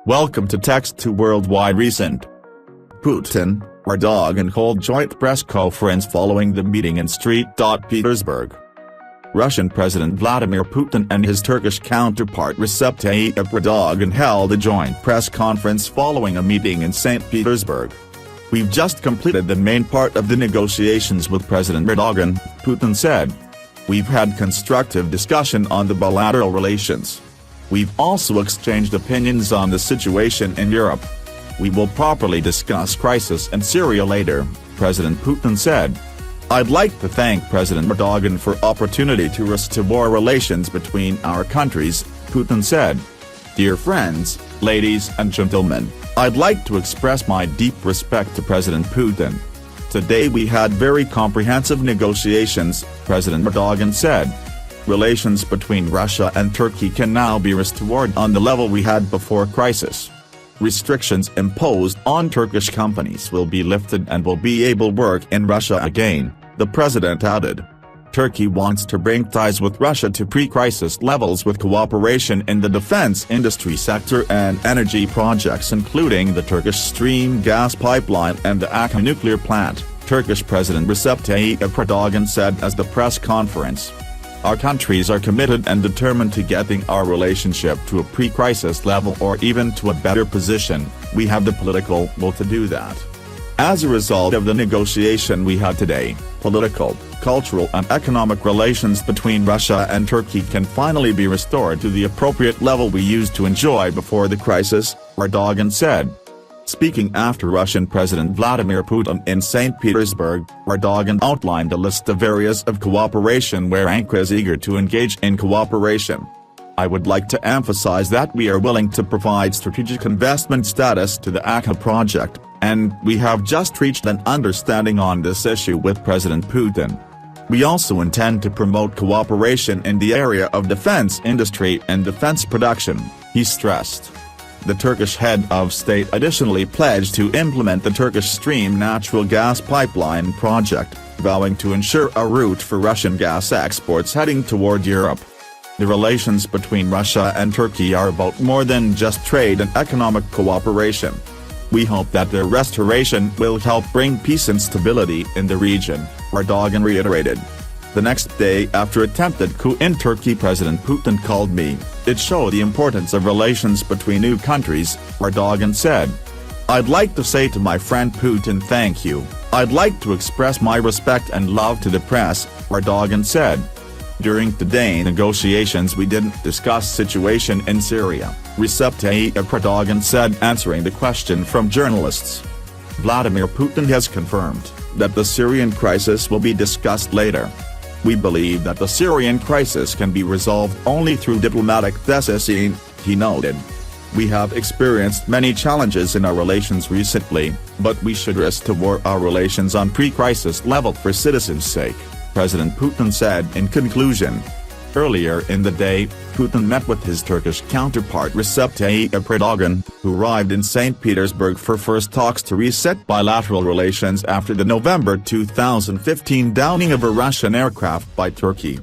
Welcome to Text to Worldwide Recent. Putin, Erdogan hold joint press conference following the meeting in Petersburg. Russian President Vladimir Putin and his Turkish counterpart Recep Tayyip Erdogan held a joint press conference following a meeting in St. Petersburg. "We've just completed the main part of the negotiations with President Erdogan," Putin said. "We've had constructive discussion on the bilateral relations. We've also exchanged opinions on the situation in Europe. We will properly discuss crisis in Syria later," President Putin said. "I'd like to thank President Erdogan for opportunity to restore relations between our countries," Putin said. "Dear friends, ladies and gentlemen, I'd like to express my deep respect to President Putin. Today we had very comprehensive negotiations," President Erdogan said. "Relations between Russia and Turkey can now be restored on the level we had before crisis. Restrictions imposed on Turkish companies will be lifted and will be able to work in Russia again," the president added. Turkey wants to bring ties with Russia to pre-crisis levels with cooperation in the defense industry sector and energy projects including the Turkish Stream gas pipeline and the Akka nuclear plant, Turkish President Recep Tayyip Erdogan said at the press conference. "Our countries are committed and determined to getting our relationship to a pre-crisis level or even to a better position. We have the political will to do that." As a result of the negotiation we had today, political, cultural and economic relations between Russia and Turkey can finally be restored to the appropriate level we used to enjoy before the crisis, Erdogan said. Speaking after Russian President Vladimir Putin in St. Petersburg, Erdogan outlined a list of areas of cooperation where Ankara is eager to engage in cooperation. "I would like to emphasize that we are willing to provide strategic investment status to the Akka project, and we have just reached an understanding on this issue with President Putin. We also intend to promote cooperation in the area of defense industry and defense production," he stressed. The Turkish head of state additionally pledged to implement the Turkish Stream natural gas pipeline project, vowing to ensure a route for Russian gas exports heading toward Europe. The relations between Russia and Turkey are about more than just trade and economic cooperation. We hope that their restoration will help bring peace and stability in the region, Erdogan reiterated. The next day after attempted coup in Turkey, President Putin called me. "It showed the importance of relations between two countries," Erdogan said. "I'd like to say to my friend Putin thank you. I'd like to express my respect and love to the press," Erdogan said. During today's negotiations we didn't discuss situation in Syria, Recep Tayyip Erdogan said answering the question from journalists. Vladimir Putin has confirmed that the Syrian crisis will be discussed later. "We believe that the Syrian crisis can be resolved only through diplomatic cessation," he noted. "We have experienced many challenges in our relations recently, but we should restore our relations on pre-crisis level for citizens' sake," President Putin said in conclusion. Earlier in the day, Putin met with his Turkish counterpart Recep Tayyip Erdogan, who arrived in St. Petersburg for first talks to reset bilateral relations after the November 2015 downing of a Russian aircraft by Turkey.